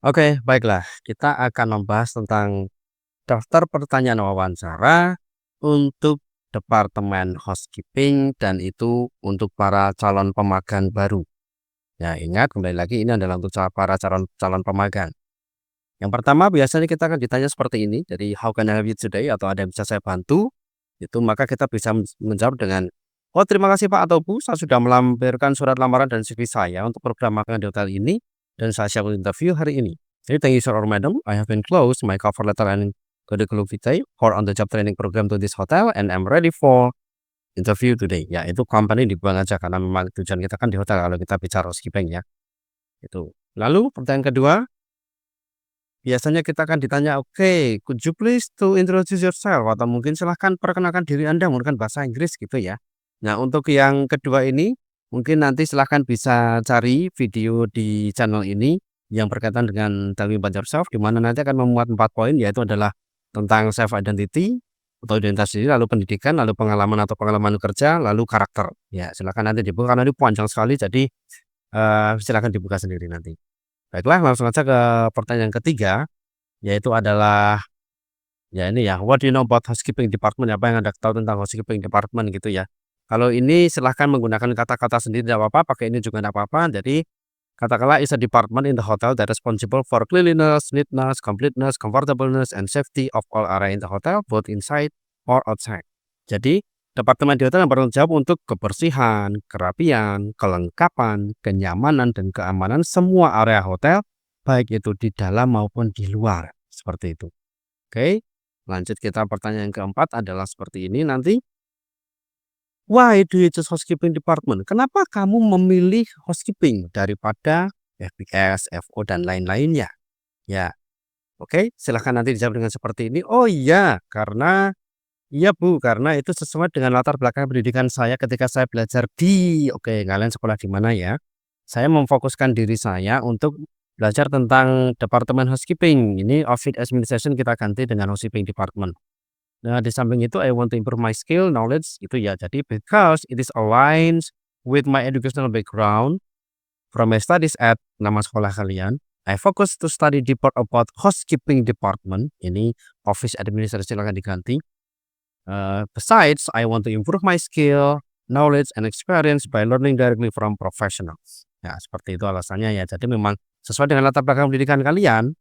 Oke, baiklah. Kita akan membahas tentang daftar pertanyaan wawancara untuk Departemen Housekeeping dan itu untuk para calon pemagang baru. Ya, ingat kembali lagi ini adalah untuk para calon calon pemagang. Yang pertama biasanya kita akan ditanya seperti ini. Jadi how can I help you today atau ada yang bisa saya bantu? Itu maka kita bisa menjawab dengan oh terima kasih Pak atau Bu, saya sudah melampirkan surat lamaran dan CV saya untuk program magang di hotel ini dan saya siap untuk interview hari ini. Jadi thank you sir or madam, I have been closed my cover letter and curriculum vitae for on the job training program to this hotel and I'm ready for interview today. Ya itu company dibuang aja karena memang tujuan kita kan di hotel kalau kita bicara housekeeping ya. Itu. Lalu pertanyaan kedua, biasanya kita akan ditanya, "Oke, could you please to introduce yourself?" Atau mungkin silahkan perkenalkan diri Anda menggunakan bahasa Inggris gitu ya. Nah, untuk yang kedua ini, mungkin nanti silahkan bisa cari video di channel ini yang berkaitan dengan Tell Me About Yourself, di mana nanti akan memuat 4 poin, yaitu adalah tentang self identity atau identitas diri, lalu pendidikan, lalu pengalaman atau pengalaman kerja, lalu karakter. Ya, silakan nanti dibuka karena ini panjang sekali, jadi silakan dibuka sendiri nanti. Baiklah, langsung saja ke pertanyaan ketiga, yaitu adalah, ya ini ya, what do you know about housekeeping department? Apa yang Anda tahu tentang housekeeping department gitu ya. Kalau ini silahkan menggunakan kata-kata sendiri tidak apa-apa, pakai ini juga tidak apa-apa. Jadi katakanlah is a department in the hotel that responsible for cleanliness, neatness, completeness, comfortableness, and safety of all area in the hotel, both inside or outside. Jadi departemen di hotel yang bertanggung jawab untuk kebersihan, kerapian, kelengkapan, kenyamanan, dan keamanan semua area hotel, baik itu di dalam maupun di luar. Seperti itu. Oke, lanjut kita pertanyaan keempat adalah seperti ini nanti. Why do you choose housekeeping department? Kenapa kamu memilih housekeeping daripada FBS, FO, dan lain-lainnya? Ya, oke, silahkan nanti dijawab dengan seperti ini. Oh iya, karena iya Bu, karena itu sesuai dengan latar belakang pendidikan saya ketika saya belajar di, oke, kalian sekolah di mana ya? Saya memfokuskan diri saya untuk belajar tentang Departemen Housekeeping. Ini Office Administration kita ganti dengan Housekeeping Department. Nah, di samping itu I want to improve my skill, knowledge itu ya. Jadi because it is aligns with my educational background from my studies at nama sekolah kalian. I focus to study deeper about housekeeping department. Ini office administration silahkan diganti. Besides, I want to improve my skill, knowledge, and experience by learning directly from professionals. Ya, seperti itu alasannya ya. Jadi memang sesuai dengan latar belakang pendidikan kalian.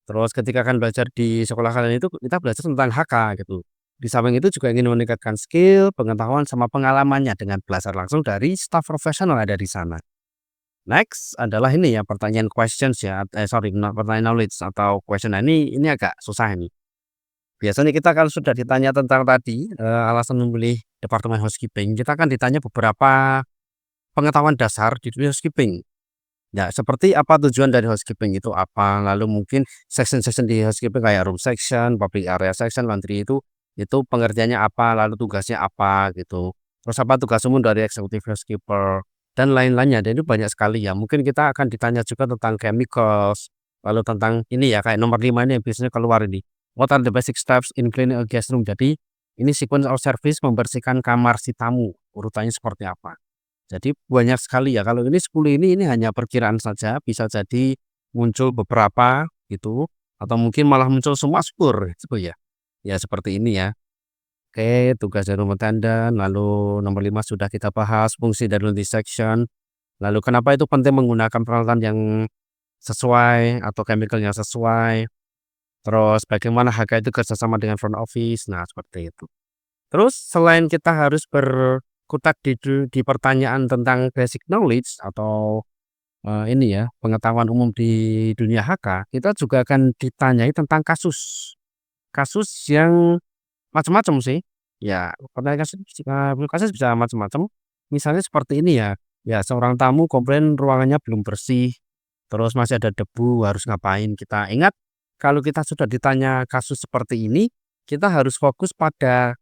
Terus ketika akan belajar di sekolah kalian itu kita belajar tentang HK gitu. Di samping itu juga ingin meningkatkan skill, pengetahuan, sama pengalamannya dengan belajar langsung dari staf profesional yang ada di sana. Next adalah ini ya pertanyaan questions ya, pertanyaan knowledge atau question. Nah, ini agak susah ini. Biasanya kita kalau sudah ditanya tentang tadi, alasan memilih departemen housekeeping, kita akan ditanya beberapa pengetahuan dasar di dunia housekeeping. Ya, seperti apa tujuan dari housekeeping itu apa, lalu mungkin section-section di housekeeping kayak room section, public area section, laundry itu pengertiannya apa, lalu tugasnya apa gitu. Terus apa tugas umum dari executive housekeeper dan lain-lainnya. Dan itu banyak sekali ya. Mungkin kita akan ditanya juga tentang chemicals, lalu tentang ini ya kayak nomor 5 ini yang biasanya keluar ini. What are the basic steps in cleaning a guest room? Jadi ini sequence of service membersihkan kamar si tamu, urutannya seperti apa. Jadi banyak sekali ya, kalau ini 10 ini hanya perkiraan saja, bisa jadi muncul beberapa gitu, atau mungkin malah muncul semua syukur gitu ya. Ya seperti ini ya. Oke, tugas dari rumah tanda, lalu nomor 5 sudah kita bahas, fungsi dari laundry section. Lalu kenapa itu penting menggunakan peralatan yang sesuai atau chemical yang sesuai. Terus bagaimana HK itu kerjasama dengan front office, nah seperti itu. Terus selain kita harus berkutat di pertanyaan tentang basic knowledge atau, ini ya, pengetahuan umum di dunia HK, kita juga akan ditanyai tentang kasus. Kasus yang macam-macam sih. Ya, pertanyaan kasus bisa macam-macam. Misalnya seperti ini ya, ya seorang tamu komplain ruangannya belum bersih, terus masih ada debu, harus ngapain kita. Ingat, kalau kita sudah ditanya kasus seperti ini, kita harus fokus pada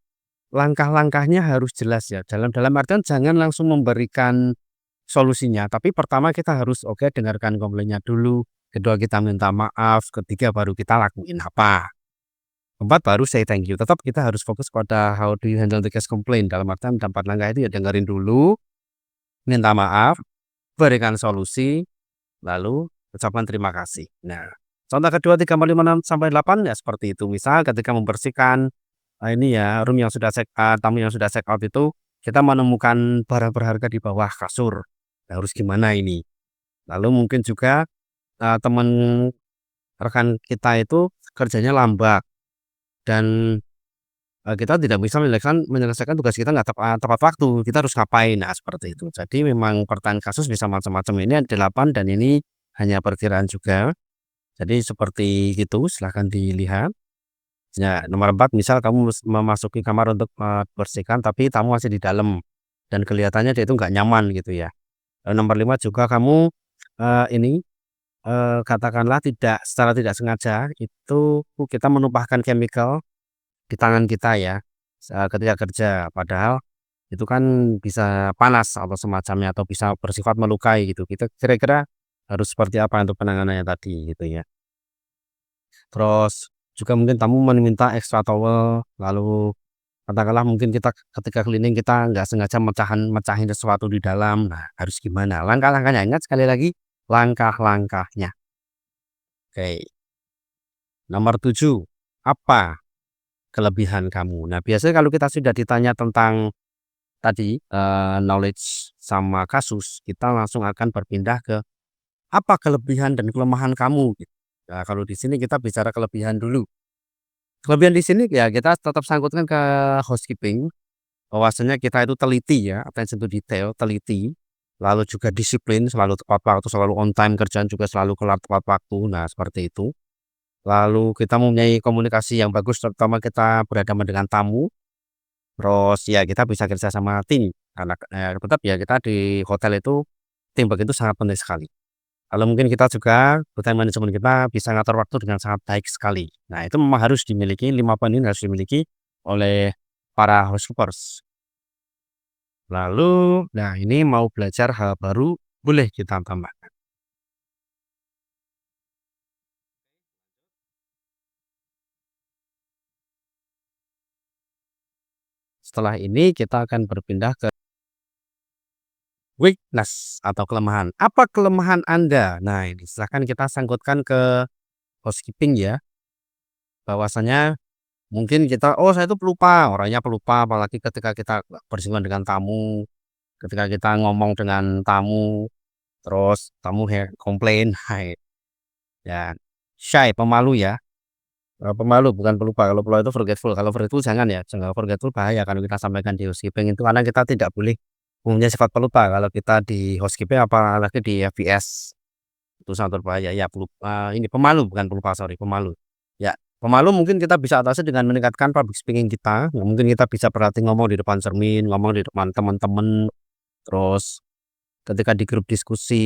langkah-langkahnya harus jelas ya, dalam artian jangan langsung memberikan solusinya, tapi pertama kita harus oke dengarkan komplainnya dulu, kedua kita minta maaf, ketiga baru kita lakuin apa, keempat baru say thank you. Tetap kita harus fokus pada how do you handle the case complaint, dalam artian 4 langkah itu ya dengerin dulu, minta maaf, berikan solusi, lalu ucapan terima kasih. Nah, contoh kedua 3, 4, 5, 6, sampai 8 ya seperti itu. Misal ketika membersihkan, ini ya room yang sudah tamu yang sudah check out itu, kita menemukan barang berharga di bawah kasur. Nah, harus gimana ini? Lalu mungkin juga, teman rekan kita itu kerjanya lambat dan, kita tidak bisa menyelesaikan tugas kita nggak tepat waktu, kita harus ngapain? Nah, seperti itu. Jadi memang pertanyaan kasus bisa macam-macam, ini ada 8 dan ini hanya perkiraan juga. Jadi seperti itu, silahkan dilihat. Ya, nomor 4 misal kamu memasuki kamar untuk, bersihkan tapi tamu masih di dalam dan kelihatannya dia itu nggak nyaman gitu ya. Nomor 5 juga kamu, ini, katakanlah secara tidak sengaja itu kita menumpahkan chemical di tangan kita ya, ketika kerja. Padahal itu kan bisa panas atau semacamnya atau bisa bersifat melukai gitu. Kita kira-kira harus seperti apa untuk penanganannya tadi gitu ya. Terus juga mungkin tamu meminta extra towel, lalu katakanlah mungkin kita ketika cleaning kita nggak sengaja mecahin sesuatu di dalam. Nah, harus gimana? Langkah-langkahnya, ingat sekali lagi langkah-langkahnya. Oke. Nomor 7, apa kelebihan kamu? Nah, biasanya kalau kita sudah ditanya tentang tadi, knowledge sama kasus, kita langsung akan berpindah ke apa kelebihan dan kelemahan kamu gitu. Nah, kalau di sini kita bicara kelebihan dulu. Kelebihan di sini ya kita tetap sangkutkan ke housekeeping, bahwasanya kita itu teliti ya, attention to detail, teliti, lalu juga disiplin, selalu tepat waktu, selalu on time, kerjaan juga selalu kelar tepat waktu. Nah, seperti itu. Lalu kita mempunyai komunikasi yang bagus, terutama kita berhadapan dengan tamu. Terus ya kita bisa kerja sama tim, karena, tetap ya kita di hotel itu teamwork itu sangat penting sekali. Kalau mungkin kita juga time management kita bisa ngatur waktu dengan sangat baik sekali. Nah, itu memang harus dimiliki, 5 poin ini harus dimiliki oleh para housekeepers. Lalu, nah ini mau belajar hal baru, boleh kita tambahkan. Setelah ini kita akan berpindah ke weakness atau kelemahan. Apa kelemahan Anda? Nah, ini silahkan kita sangkutkan ke housekeeping ya, bahwasanya mungkin kita, "Oh, saya itu pelupa," orangnya pelupa, apalagi ketika kita bersinggungan dengan tamu, ketika kita ngomong dengan tamu, terus tamu komplain, hai ya, shy, pemalu ya, pemalu bukan pelupa, kalau pelupa itu forgetful, kalau forgetful jangan ya, jangan forgetful bahaya kalau kita sampaikan di housekeeping itu karena kita tidak boleh punya sifat pelupa kalau kita di housekeeping apalagi di FVS, itu sangat berbahaya ya, ini pemalu bukan pelupa, sorry, pemalu. Ya, pemalu mungkin kita bisa atasi dengan meningkatkan public speaking kita, mungkin kita bisa berlatih ngomong di depan cermin, ngomong di depan teman-teman, terus ketika di grup diskusi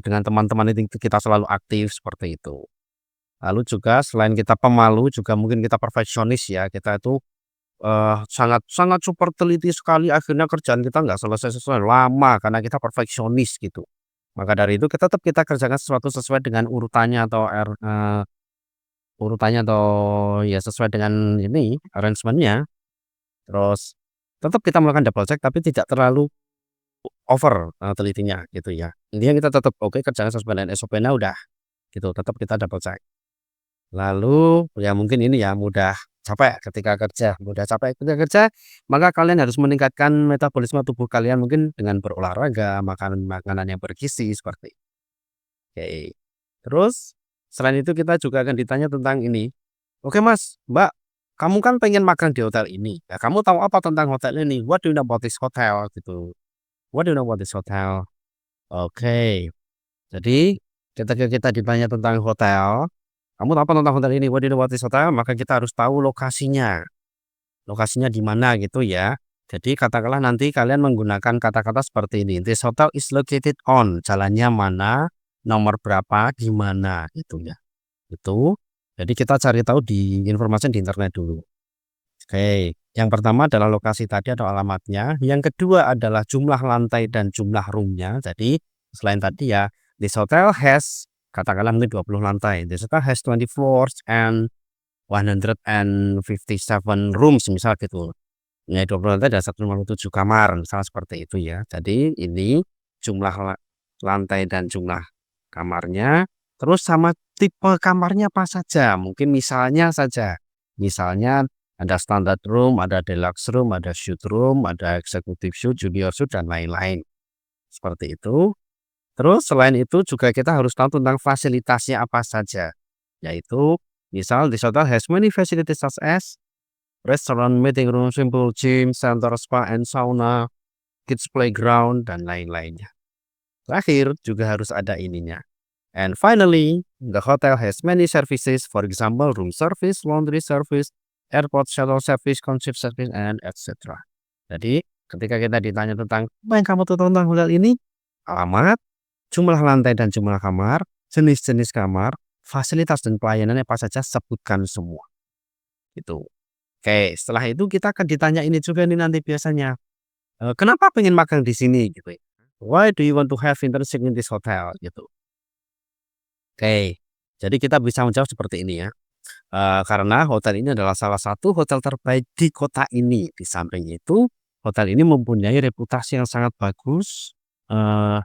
dengan teman-teman itu kita selalu aktif seperti itu. Lalu juga selain kita pemalu juga mungkin kita perfeksionis ya, kita itu, sangat sangat super teliti sekali akhirnya kerjaan kita nggak selesai-selesai, lama karena kita perfeksionis gitu. Maka dari itu kita kerjakan sesuatu sesuai dengan urutannya atau ya sesuai dengan ini arrangement-nya, terus tetap kita melakukan double check tapi tidak terlalu over, telitinya gitu ya. Intinya kita tetap oke kerjaan sesuai dengan SOP-nya udah gitu, tetap kita double check. Lalu ya mungkin ini ya mudah capek ketika kerja, mudah capek ketika kerja, maka kalian harus meningkatkan metabolisme tubuh kalian mungkin dengan berolahraga, makan makanan yang bergizi seperti oke. Terus selain itu kita juga akan ditanya tentang ini, "Oke Mas, Mbak, kamu kan pengen magang di hotel ini. Nah, kamu tahu apa tentang hotel ini? What do you know about this hotel?" Gitu. "What do you know about this hotel?" Oke. Jadi ketika kita ditanya tentang hotel, "Kamu tahu apa tentang hotel ini? What do you know about this hotel?" Maka kita harus tahu lokasinya. Lokasinya di mana gitu ya. Jadi katakanlah nanti kalian menggunakan kata-kata seperti ini, "This hotel is located on," jalannya mana, nomor berapa, di mana gitu ya. Itu. Jadi kita cari tahu di informasi di internet dulu. Oke, yang pertama adalah lokasi tadi atau alamatnya, yang kedua adalah jumlah lantai dan jumlah room-nya. Jadi selain tadi ya, this hotel has katakanlah mungkin 20 lantai, this hotel has 20 floors and 157 rooms misal gitu. Ya 20 lantai ada 157 kamar, misal seperti itu ya. Jadi ini jumlah lantai dan jumlah kamarnya. Terus sama tipe kamarnya apa saja, mungkin misalnya ada standard room, ada deluxe room, ada suite room, ada executive suite, junior suite, dan lain-lain, seperti itu. Terus selain itu juga kita harus tahu tentang fasilitasnya apa saja, yaitu misal this hotel has many facilities such as restaurant, meeting room, swimming pool, gym, center, spa, and sauna, kids playground, dan lain-lainnya. Terakhir juga harus ada ininya. And finally, the hotel has many services, for example, room service, laundry service, airport shuttle service, concierge service, and etc. Jadi, ketika kita ditanya tentang apa yang kamu tahu tentang hotel ini, alamat, jumlah lantai dan jumlah kamar, jenis-jenis kamar, fasilitas dan pelayanannya apa saja, sebutkan semua. Itu. Oke, setelah itu kita akan ditanya ini juga nih nanti biasanya, kenapa pengen magang di sini gitu ya? Why do you want to have internship in this hotel gitu. Oke, jadi kita bisa menjawab seperti ini ya. Karena hotel ini adalah salah satu hotel terbaik di kota ini. Di samping itu, hotel ini mempunyai reputasi yang sangat bagus, eee,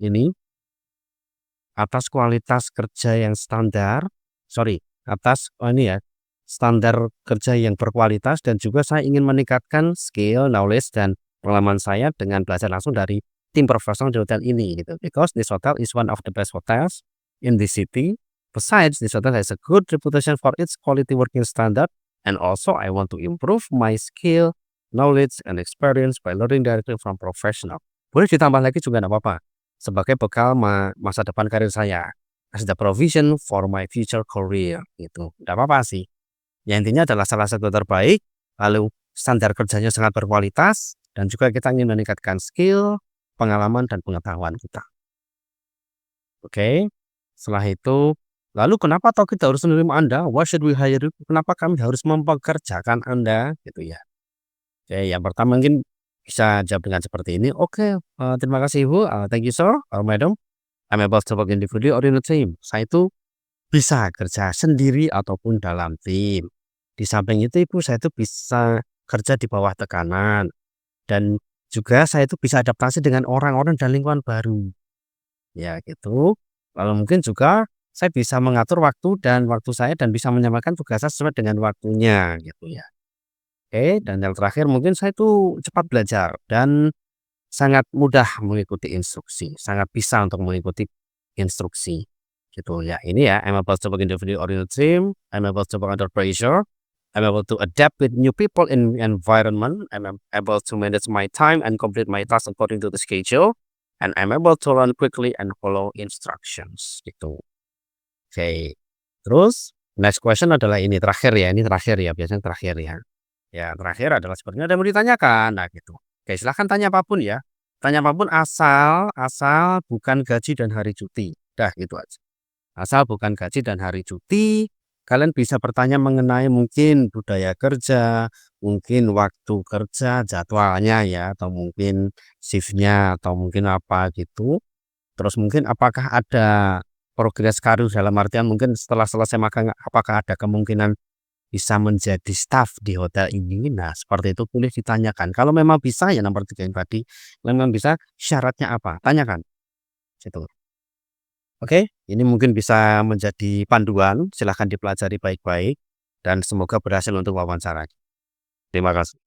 ini atas kualitas kerja yang standar, ini ya, standar kerja yang berkualitas, dan juga saya ingin meningkatkan skill, knowledge, dan pengalaman saya dengan belajar langsung dari tim profesional di hotel ini gitu. Because this hotel is one of the best hotels in the city. Besides, this hotel has a good reputation for its quality working standard, and also I want to improve my skill, knowledge, and experience by learning directly from professional. Boleh ditambah lagi juga nggak apa-apa, sebagai bekal masa depan karir saya, as the provision for my future career gitu. Nggak apa-apa sih. Ya intinya adalah salah satu terbaik, lalu standar kerjanya sangat berkualitas, dan juga kita ingin meningkatkan skill, pengalaman, dan pengetahuan kita. Oke, setelah itu, lalu kenapa toh kita harus menerima Anda? Why should we hire you? Kenapa kami harus mempekerjakan Anda? Gitu ya. Oke, yang pertama mungkin bisa jawab dengan seperti ini. Oke, terima kasih Ibu, thank you sir, madam. I'm able to work individually or in a team. Saya itu bisa kerja sendiri ataupun dalam tim. Di samping itu Ibu, saya itu bisa kerja di bawah tekanan, dan juga saya itu bisa adaptasi dengan orang-orang dan lingkungan baru. Ya gitu. Lalu mungkin juga saya bisa mengatur waktu saya dan bisa menyamakan tugas saya sesuai dengan waktunya gitu ya. Oke, dan yang terakhir mungkin saya itu cepat belajar dan sangat mudah mengikuti instruksi, sangat bisa untuk mengikuti instruksi, gitu ya. Ini ya, I'm able to work individually or in a team, I'm able to work under pressure, I'm able to adapt with new people in environment, I'm able to manage my time and complete my tasks according to the schedule, and I'm able to learn quickly and follow instructions, gitu. Oke, terus next question adalah ini terakhir ya, biasanya terakhir ya. Ya, terakhir adalah sepertinya ada yang mau ditanyakan. Nah, gitu. Oke, silahkan tanya apapun ya. Tanya apapun asal asal bukan gaji dan hari cuti. Dah, gitu aja. Asal bukan gaji dan hari cuti, kalian bisa bertanya mengenai mungkin budaya kerja, mungkin waktu kerja, jadwalnya ya, atau mungkin shift-nya, atau mungkin apa gitu. Terus mungkin apakah ada progres karir dalam artian mungkin setelah selesai magang, apakah ada kemungkinan bisa menjadi staf di hotel ini. Nah, seperti itu boleh ditanyakan. Kalau memang bisa ya nomor 3 yang tadi, kalau memang bisa syaratnya apa? Tanyakan, gitu. Oke, ini mungkin bisa menjadi panduan, silahkan dipelajari baik-baik dan semoga berhasil untuk wawancara. Terima kasih.